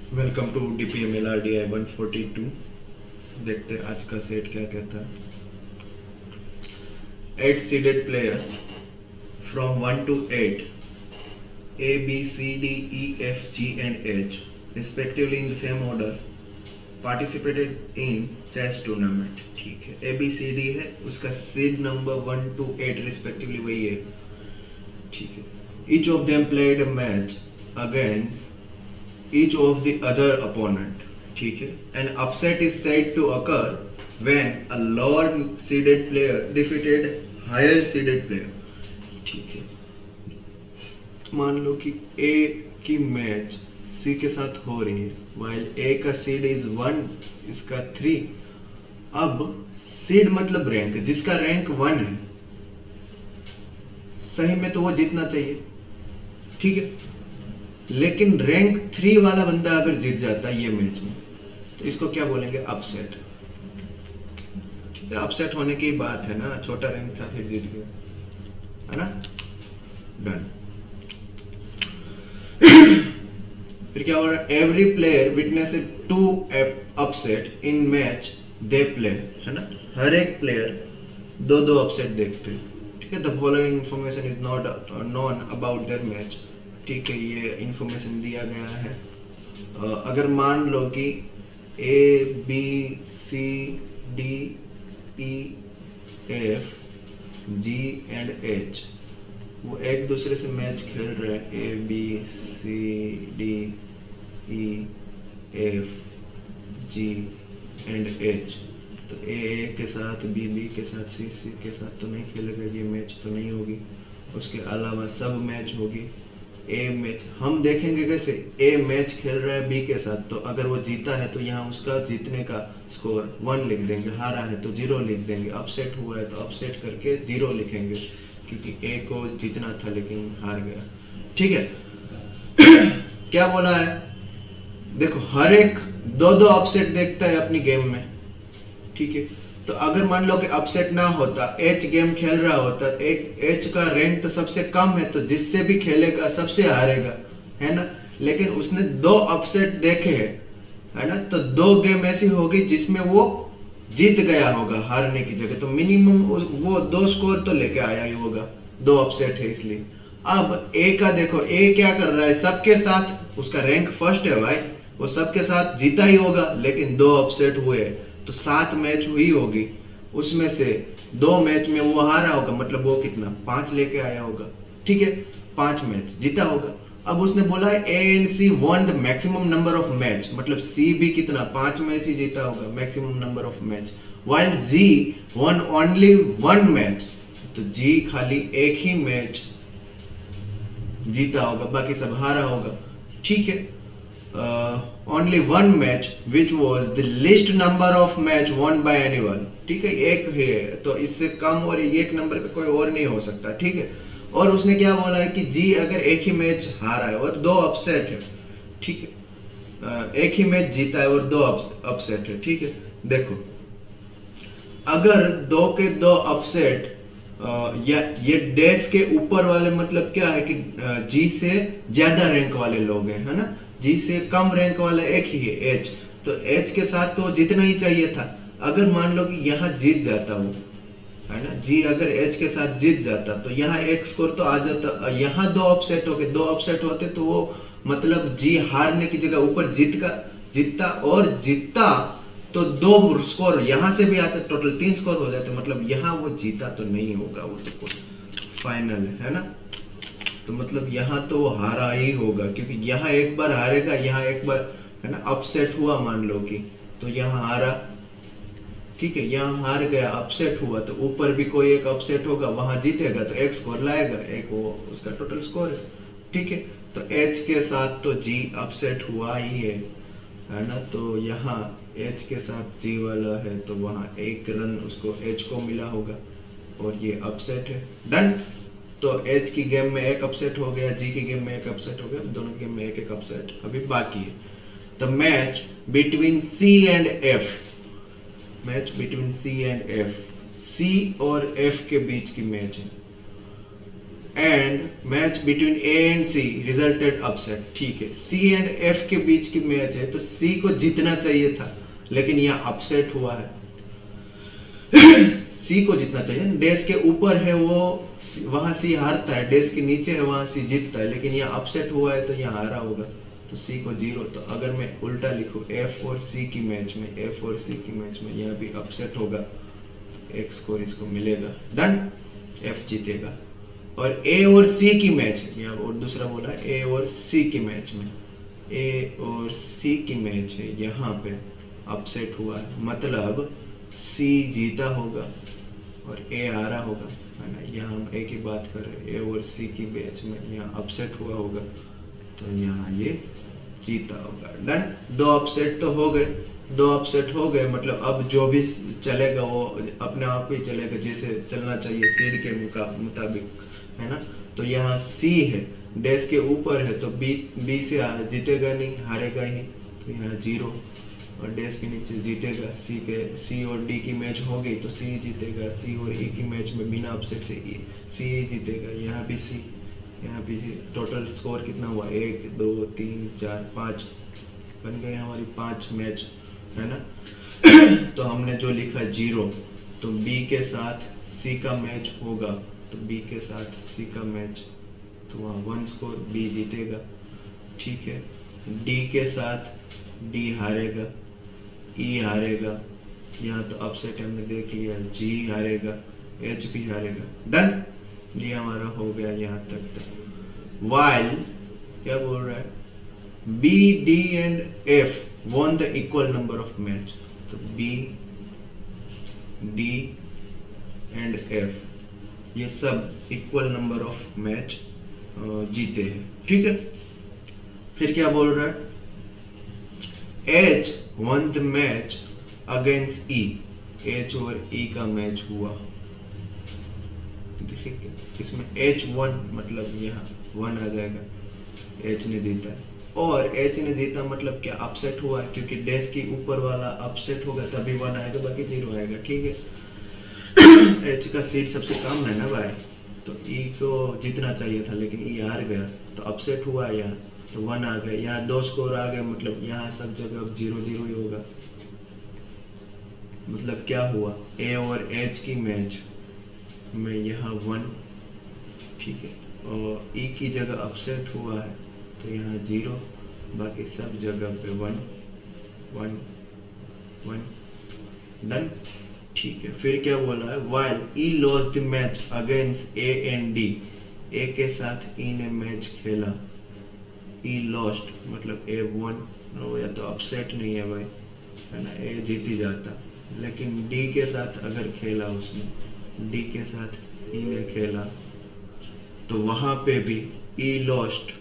Welcome to DPMLRDI 142। देखते हैं आज का सेट क्या कहता है। 8 seeded player from 1 to 8 A B C D E F G and H respectively in the same order participated in chess tournament। ठीक है, A B C D है, उसका सीड नंबर 1 to 8 respectively वही है। ठीक है, each of them played a match against each of the other opponent। ठीक है, an upset is said to occur when a lower seeded player defeated higher seeded player। ठीक है, मान लो कि A की मैच C के साथ हो रही है, while A का सीड इज 1, इसका 3। अब सीड मतलब रैंक, जिसका रैंक 1 है, सही में तो वो जीतना चाहिए। ठीक है, लेकिन रैंक 3 वाला बंदा अगर जीत जाता है ये मैच में, तो इसको क्या बोलेंगे? अपसेट। ठीक है, अपसेट होने की बात है ना, छोटा रैंक था फिर जीत गया, है ना। डन। फिर क्या हो रहा है? Every player witness 2 upset in match they play, है ना। हर एक प्लेयर दो दो अपसेट देखते हैं। ठीक है, the following information is not known about their match. ठीक है, ये इंफॉर्मेशन दिया गया है। अगर मान लो कि A B C D E F G and H वो एक दूसरे से मैच खेल रहे हैं, A B C D E F G and H, तो A के साथ B के साथ C के साथ तो नहीं खेलेगा, ये मैच तो नहीं होगी। उसके अलावा सब मैच होगी। ए मैच हम देखेंगे कैसे? ए मैच खेल रहा है बी के साथ, तो अगर वो जीता है तो यहाँ उसका जीतने का स्कोर 1 लिख देंगे, हारा है तो 0 लिख देंगे, अपसेट हुआ है तो अपसेट करके 0 लिखेंगे, क्योंकि ए को जीतना था लेकिन हार गया। ठीक है। क्या बोला है? देखो, हर एक दो दो अपसेट देखता है अपनी गेम में। ठीक है, तो अगर मान लो कि अपसेट ना होता, एच गेम खेल रहा होता, एक एच का रैंक तो सबसे कम है, तो जिससे भी खेलेगा सबसे हारेगा, है ना। लेकिन उसने 2 अपसेट देखे हैं, है ना, तो 2 गेम ऐसी होगी जिसमें वो जीत गया होगा हारने की जगह, तो मिनिमम वो 2 स्कोर तो लेके आया ही होगा। 2 अपसेट है इसलिए। अब ए का देखो, ए क्या कर रहा है? सबके साथ उसका रैंक फर्स्ट है भाई, वो सबके साथ जीता ही होगा, लेकिन 2 अपसेट हुए तो 7 मैच हुई होगी, उसमें से 2 मैच में वो हारा होगा, मतलब वो कितना 5 लेके आया होगा। ठीक है, 5 मैच जीता होगा। अब उसने बोला है A and C won the maximum number of match, मतलब सी भी कितना 5 मैच ही जीता होगा, maximum number of match, while G won only 1 match, तो जी खाली एक ही मैच जीता होगा, बाकी सब हारा होगा। ठीक है, only 1 match which was the least number of match won by anyone। ठीक है, एक है तो इससे कम और एक नंबर पे कोई और नहीं हो सकता। ठीक है, और उसने क्या बोला है कि जी अगर एक ही मैच हारा है और 2 अपसेट है, ठीक है, एक ही मैच जीता है और 2 अपसेट है। ठीक है, देखो, अगर 2 के 2 अपसेट या ये डैश के ऊपर वाले, मतलब क्या है कि जी से ज्यादा रैंक वाले लोग हैं, है ना। जी से कम रैंक वाला एक ही है, एच, तो एच के साथ तो जीतना ही चाहिए था। अगर मान लो कि यहाँ जीत जाता वो, है ना, जी अगर एच के साथ जीत जाता तो यहाँ एक स्कोर तो आ जाता, यहाँ 2 अपसेट हो गए, 2 अपसेट होते तो वो मतलब जी हारने की जगह ऊपर जीतता और जीतता तो 2 स्कोर यहाँ से भी आते, टोटल 3 स्कोर हो जाते, मतलब यहाँ वो जीता तो नहीं होगा, वो तो कुछ फाइनल है ना, तो मतलब यहाँ तो वो हारा ही होगा, क्योंकि यहाँ एक बार हारेगा, यहाँ एक बार, है ना, अपसेट हुआ मान लो कि, तो यहाँ हारा। ठीक है, यहाँ हार गया, अपसेट हुआ, तो ऊपर भी कोई एक अपसेट होगा, वहां जीतेगा तो एक स्कोर लाएगा, एक वो उसका टोटल स्कोर है। ठीक है, तो एच के साथ तो जी अपसेट हुआ ही है ना, तो यहाँ एच के साथ जी वाला है, तो वहाँ 1 रन उसको एच को मिला होगा और ये अपसेट है। डन। तो एच की गेम में 1 अपसेट हो गया, जी की गेम में 1 अपसेट हो गया, दोनों गेम में 1 अपसेट अभी बाकी है। The match between C and F, match between C and F, C और एफ के बीच की मैच है। And match between A and C resulted upset. ठीक है, सी एंड एफ के बीच की मैच है तो सी को जीतना चाहिए था, लेकिन यहाँ अपसेट हुआ है। सी को जीतना चाहिए, डैश के ऊपर है वो, वहां सी हारता है, डैश के नीचे है वहां सी जीतता है, लेकिन यहाँ अपसेट हुआ है तो यहाँ हारा होगा, तो सी को 0। तो अगर मैं उल्टा लिखूं, एफ और सी की मैच में, एफ और सी की मैच में यहाँ भी अपसेट होगा, एक स्कोर इसको मिलेगा, डन, एफ जीतेगा। और ए और सी की मैच, यहाँ और दूसरा बोला, ए और सी की मैच में, ए और सी की मैच है, यहाँ पे अपसेट हुआ है, मतलब सी जीता होगा और ए हारा होगा, है ना। यहाँ हम एक ही बात कर रहे हैं, ए और सी की मैच में यहाँ अपसेट हुआ होगा तो यहाँ ये जीता होगा, डन। दो अपसेट तो हो गए, दो अपसेट हो गए, मतलब अब जो भी चलेगा वो अपने आप ही चलेगा, जैसे चलना चाहिए सीड के मुताबिक, है ना। तो यहाँ सी है, डैश के ऊपर है, तो बी से जीतेगा नहीं, हारेगा ही, तो यहाँ 0, और डैश के नीचे जीतेगा, सी और डी की मैच हो गई तो सी जीतेगा, सी और ई की मैच में बिना अपसेट से सी जीतेगा, यहाँ भी सी, यहाँ भी सी। टोटल स्कोर कितना हुआ, 1 2 3 4 5, बन गए हमारी 5 मैच, है ना। तो हमने जो लिखा 0, तो बी के साथ सी का मैच होगा, तो बी के साथ सी का मैच, तो वहाँ 1 स्कोर, बी जीतेगा, ठीक है। डी के साथ डी हारेगा, ई हारेगा, यहाँ तो अपसेट हमने देख लिया, जी हारेगा, एच भी हारेगा, डन। ये हमारा हो गया यहाँ तक। वाइल क्या बोल रहा है, B D and F won the equal number of match, तो बी डी एंड एफ ये सब इक्वल नंबर ऑफ मैच जीते हैं, ठीक है। फिर क्या बोल रहा है, H won the match against E, H और E का मैच हुआ, देखिए इसमें H1 मतलब यहाँ 1 आ जाएगा, एच ने जीता है, और एच ने जीता मतलब क्या, अपसेट हुआ है, क्योंकि डैश के ऊपर वाला अपसेट होगा तभी 1 आएगा, बाकी 0 आएगा, ठीक है। एच का सीट सबसे कम है ना भाई, तो ई को जीतना चाहिए था, लेकिन ई हार गया, तो अपसेट हुआ है यहाँ, तो 1 आ गया, यहाँ 2 स्कोर आ गए, मतलब यहाँ सब जगह अब 0-0 ही होगा। मतलब क्या हुआ, ए और एच की मैच में यहाँ 1, ठीक है, और ई की जगह अपसेट हुआ है तो यहाँ 0, बाकी सब जगह पे 1 1 1, डन, ठीक है। फिर क्या बोला है, while E lost the match against A and D, A के साथ ई ने मैच खेला, ई लॉस्ट मतलब ए 1, या तो अपसेट नहीं है भाई, है ना, ए जीत ही जाता, लेकिन डी के साथ अगर खेला उसने, डी के साथ ई ने खेला, तो वहां पे भी ई लॉस्ट,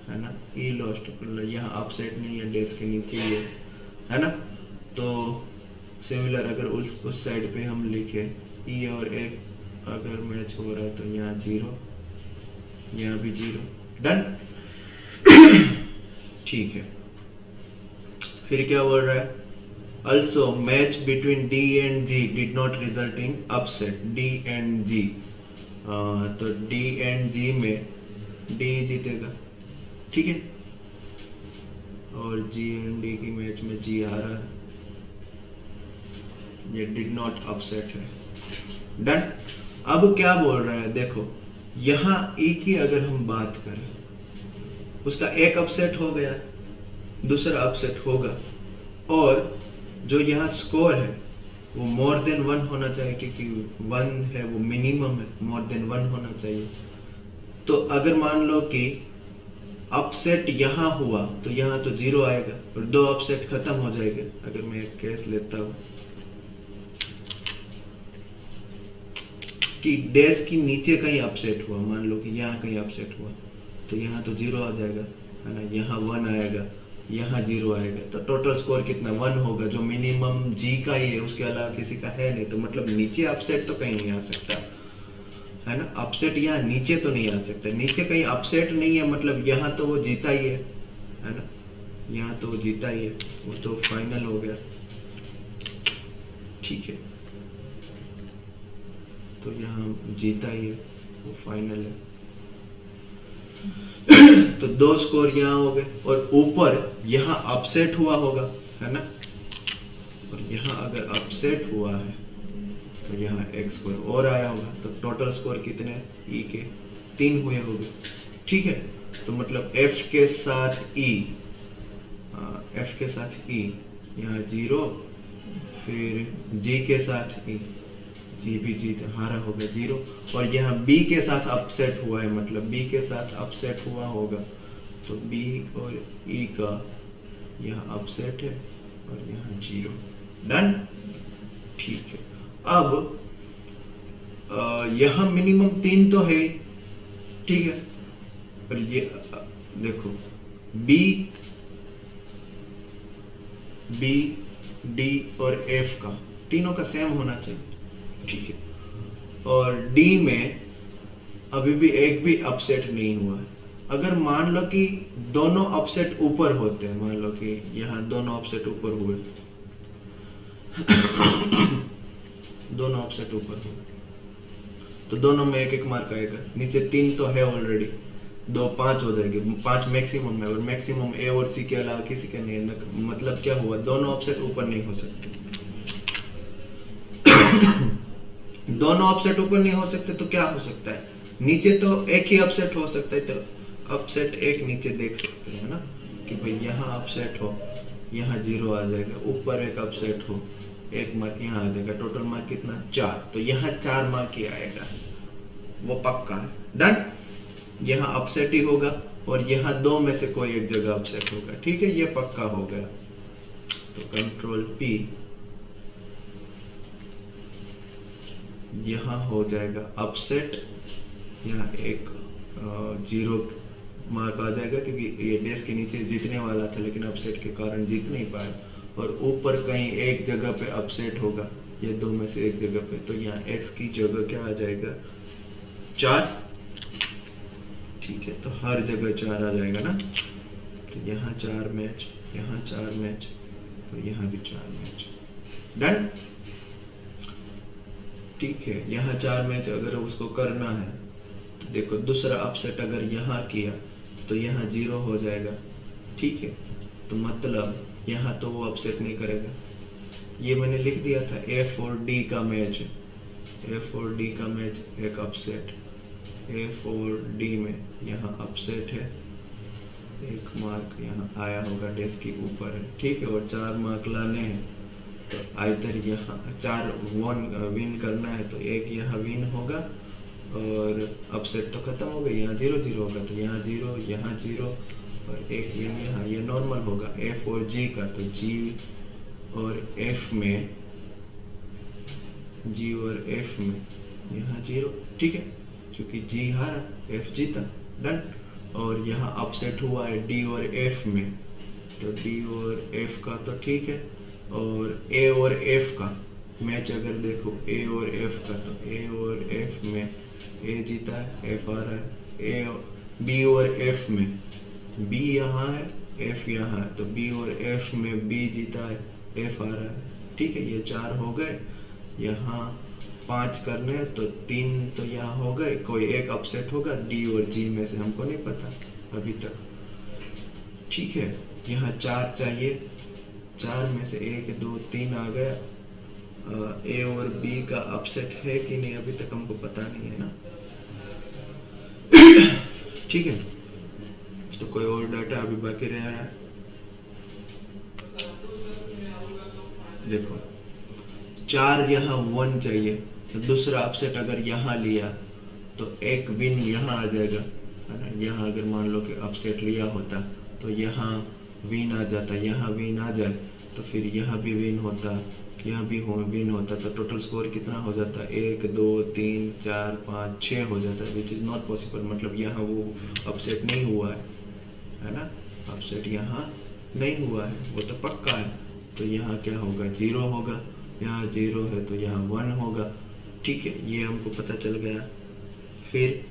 है ना, ई लॉस्ट मतलब यहाँ अपसेट नहीं है, डैश के नीचे ही है ना। तो सिमिलर अगर उस साइड पे हम लिखे, ई और ए अगर मैच हो रहा है तो यहाँ 0, यहाँ भी 0, डन, ठीक है। फिर क्या बोल रहा है, also match between D and G did not result in upset, D and G, तो D and G में D जीतेगा, ठीक है, और G and D की मैच में G हारा है, ये did not upset है, डन। अब क्या बोल रहा है, देखो यहाँ E की अगर हम बात करें, उसका एक अपसेट हो गया, दूसरा अपसेट होगा, और जो यहाँ स्कोर है वो मोर देन 1 होना चाहिए, क्योंकि 1 है वो मिनिमम है, मोर देन 1 होना चाहिए। तो अगर मान लो कि अपसेट यहाँ हुआ तो यहाँ तो 0 आएगा और 2 अपसेट खत्म हो जाएंगे। अगर मैं एक केस लेता हूँ कि डैश की नीचे कहीं अपसेट हुआ, मान लो कि यहाँ कहीं अपसेट हुआ, तो यहाँ तो 0 आ जाएगा, है ना, यहाँ 1 आएगा, यहाँ 0 आएगा, तो टोटल स्कोर कितना 1 होगा, जो मिनिमम जी का ही है, उसके अलावा किसी का है नहीं, तो मतलब नीचे अपसेट तो कहीं नहीं आ सकता, है ना। अपसेट यहाँ नीचे तो नहीं आ सकता, नीचे कहीं अपसेट नहीं है, मतलब यहाँ तो वो जीता ही है ना, यहाँ तो वो जीता ही है, वो तो फाइनल हो गया, ठीक है, तो यहाँ जीता ही है, वो फाइनल है। तो 2 स्कोर यहाँ हो गए और ऊपर यहाँ अपसेट हुआ होगा, है ना, और यहाँ अगर अपसेट हुआ है तो यहाँ एक स्कोर और आया होगा, तो टोटल स्कोर कितने ई के 3 हुए होंगे। ठीक है, तो मतलब एफ के साथ ई, एफ के साथ ई यहाँ 0, फिर जी के साथ ई, जी भी जीत हारा होगा 0, और यहाँ बी के साथ अपसेट हुआ है, मतलब बी के साथ अपसेट हुआ होगा, तो बी और ई का यहाँ अपसेट है और यहाँ 0। डन। ठीक है, अब यहाँ मिनिमम 3 तो है, ठीक है, और ये देखो बी डी और एफ का तीनों का सेम होना चाहिए, ठीक है, और डी में अभी भी एक भी अपसेट नहीं हुआ है। अगर मान लो कि दोनों अपसेट ऊपर होते हैं, मान लो कि यहाँ दोनों अपसेट ऊपर हुए दोनों अपसेट ऊपर हुए, तो दोनों में एक एक मार्क आएगा। नीचे 3 तो है ऑलरेडी, 2 5 हो जाएंगे, 5 मैक्सिमम है, और मैक्सिमम ए और सी के अलावा किसी के नहीं है। मतलब क्या हुआ, दोनों अपसेट ऊपर नहीं हो सकते। दोनों अपसेट ऊपर नहीं हो सकते तो क्या हो सकता है, नीचे तो एक ही अपसेट हो सकता है, तो अपसेट एक नीचे देख सकते हैं ना, कि भाई यहाँ अपसेट हो, यहाँ 0 आ जाएगा, ऊपर एक अपसेट हो, 1 मार्क यहाँ आ जाएगा, टोटल मार्क कितना 4, तो यहाँ 4 मार्क ही आएगा, वो पक्का है। डन। यहाँ अपसेट ही होगा और यहाँ 2 में से कोई एक जगह अपसेट होगा, ठीक है, ये पक्का हो गया। तो कंट्रोल पी, यहाँ हो जाएगा अपसेट, यहाँ एक 0 मार्क आ जाएगा क्योंकि ये डेस्क के नीचे जीतने वाला था लेकिन अपसेट के कारण जीत नहीं पाया, और ऊपर कहीं एक जगह पे अपसेट होगा, ये 2 में से एक जगह पे, तो यहाँ x की जगह क्या आ जाएगा 4, ठीक है, तो हर जगह 4 आ जाएगा ना, तो यहाँ 4 मैच, यहाँ 4 मैच, तो यहाँ भी 4 मैच। डन। ठीक है, यहाँ 4 मैच अगर उसको करना है तो देखो दूसरा अपसेट अगर यहाँ किया तो यहाँ 0 हो जाएगा, ठीक है, तो मतलब यहाँ तो वो अपसेट नहीं करेगा। ये मैंने लिख दिया था एफ और डी का मैच, एफ और डी का मैच एक अपसेट, एफ और डी में यहाँ अपसेट है, 1 मार्क यहाँ आया होगा, डेस्क के ऊपर है, ठीक है, और 4 मार्क लाने हैं, तो आइदर यहाँ 4 विन करना है तो 1 यहाँ विन होगा और अपसेट तो खत्म हो गई, यहाँ 0 0 होगा, तो यहाँ 0 यहाँ 0 और 1 विन यहाँ, ये नॉर्मल होगा एफ और जी का, तो जी और एफ में, जी और एफ में यहाँ 0, ठीक है, क्योंकि जी हारा एफ जीता। डन। और यहाँ अपसेट हुआ है डी और एफ में, तो डी और एफ का तो ठीक है, और ए और एफ का मैच अगर देखो ए और एफ का, तो ए और एफ में ए जीता है, एफ आ रहा है, ए बी और एफ में बी यहाँ है, एफ यहाँ है, तो बी और एफ में बी जीता है, एफ आ रहा है, ठीक है, ये 4 हो गए, यहाँ 5 करने हैं तो 3 तो यहाँ हो गए, कोई एक अपसेट होगा डी और जी में से, हमको नहीं पता अभी तक, ठीक है, यहाँ 4 चाहिए, 4 में से 1 2 3 आ गया, ए और बी का अपसेट है कि नहीं अभी तक हमको पता नहीं है ना, ठीक है, तो कोई और डाटा अभी बाकी रह रहा है। देखो 4 यहाँ 1 चाहिए, तो दूसरा अपसेट अगर यहाँ लिया तो 1 विन यहाँ आ जाएगा, है ना, यहाँ अगर मान लो कि अपसेट लिया होता तो यहाँ विन आ जाता, यहाँ विन आ जाए तो फिर यहाँ भी विन होता, यहाँ भी विन होता, तो टोटल स्कोर कितना हो जाता, 1 2 3 4 5 6 हो जाता है, विच इज़ नॉट पॉसिबल, मतलब यहाँ वो अपसेट नहीं हुआ है ना, अपसेट यहाँ नहीं हुआ है, वो तो पक्का है, तो यहाँ क्या होगा 0 होगा, यहाँ 0 है तो यहाँ 1 होगा, ठीक है, ये हमको पता चल गया। फिर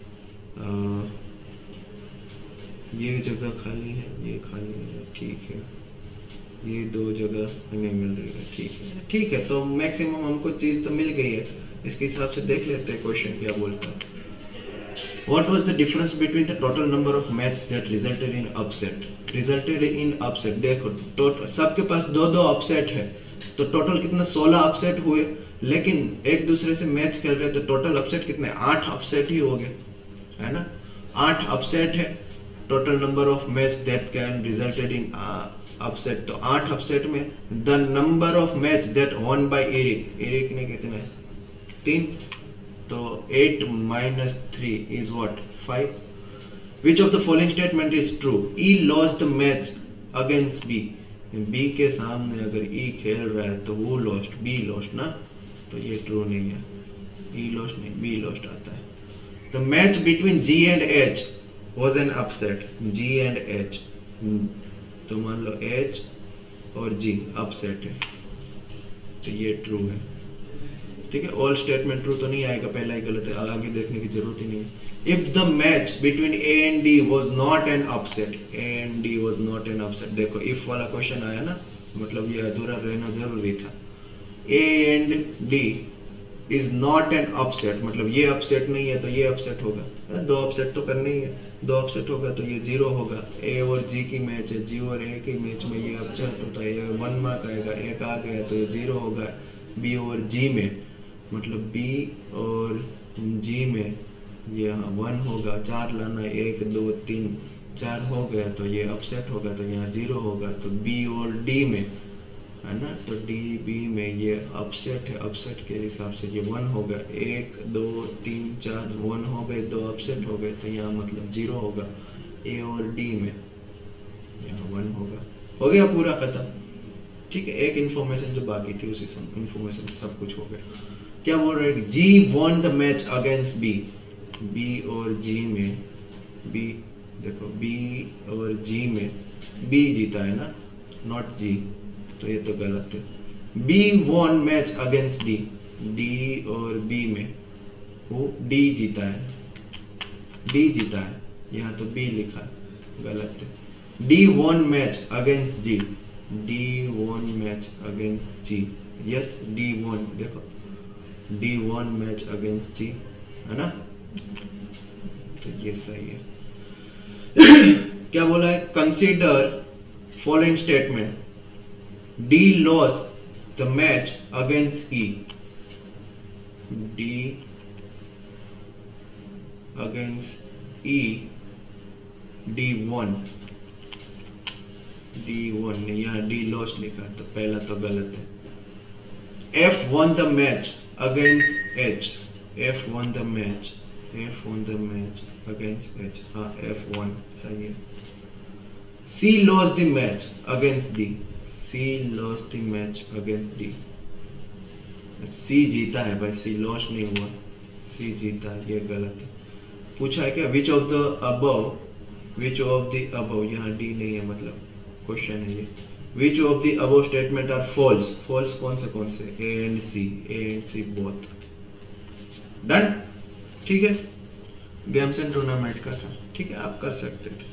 ये जगह खाली है, ये खाली है, ठीक है, ये 2 जगह हमें मिल रही है, ठीक है, तो मैक्सिमम हमको चीज़ तो मिल गई है, इसके हिसाब से देख लेते हैं क्वेश्चन क्या बोलता है। What was the difference between the total number of match that resulted in upset? Resulted in upset. देखो टोटल सबके पास दो दो अपसेट है, तो टोटल कितना 16 अपसेट हुए, लेकिन एक दूसरे से मैच खेल रहे तो टोटल अपसेट कितने 8 अपसेट ही हो गए, है ना। 8 अपसेट है total number of match that can resulted in upset. तो 8 अपसेट में the number of match that won by Eric ने कितने 3, तो 8 minus 3 is what 5. Which of the following statement is true? E lost the match against B. B के सामने अगर E खेल रहा है तो वो lost, B lost ना, तो ये true नहीं है। E lost नहीं, B lost आता है। The match between G and H was an upset. G and H, तो मान लो H और G upset है, तो ये true है। ठीक है, ऑल स्टेटमेंट ट्रू तो नहीं आएगा, पहला ही गलत है, आगे देखने की जरूरत ही नहीं है। If the match between A and D was not an upset, A and D was not an upset, देखो इफ वाला क्वेश्चन आया ना, मतलब ये अधूरा रहना जरूरी था। ए and D is not an upset, मतलब ये अपसेट नहीं है तो ये अपसेट होगा, दो अपसेट तो करने ही है, दो अपसेट होगा तो ये 0 होगा। ए और जी की मैच है, जी और ए की मैच में ये अपसेट होता है, ये 1 मार्क आएगा, एक आ गया तो ये 0 होगा। बी और जी में, मतलब बी और जी में ये 1 होगा, 4 लाना, 1 2 3 4 हो गया तो ये अपसेट होगा, तो यहाँ 0 होगा। तो बी और डी में, है ना, तो डी बी में ये अपसेट है, अपसेट के हिसाब से ये 1 होगा, 1 2 3 4 1 हो गए, 2 अपसेट हो गए, तो यहाँ मतलब 0 होगा। ए और डी में यहाँ 1 होगा, हो गया पूरा खत्म। ठीक है, एक इन्फॉर्मेशन जो बाकी थी उसी इन्फॉर्मेशन से सब कुछ हो गया। क्या बोल रहे हैं, G won the match against B, B और जी में, बी देखो बी और जी में बी जीता है ना, नॉट जी, तो ये तो गलत है। B won match against D, D और बी में वो डी जीता है, डी जीता है, यहाँ तो बी लिखा है, गलत है। डी वॉन मैच अगेंस्ट जी, डी वॉन मैच अगेंस्ट जी, यस डी वॉन, देखो डी वॉन मैच अगेंस्ट जी, है ना, तो ये सही है। क्या बोला है, consider following statement, de los the match against E, D against E, D one, D one ने यहाँ डी लॉस लिखा, तो पहला तो गलत है। F won the match against H, F won the match, F won the match against H, हाँ F won सही है। C lost the match against D, C lost the match against D, C जीता है भाई, C lost नहीं हुआ, C जीता है, ये गलत है। पूछा है क्या, which of the above, which of the above, यहाँ D नहीं है, मतलब क्वेश्चन है ये। Which of the above statement are false? False कौन से A and C, A and C both. Done? ठीक है, गेम्स एंड टूर्नामेंट का था, ठीक है, आप कर सकते थे।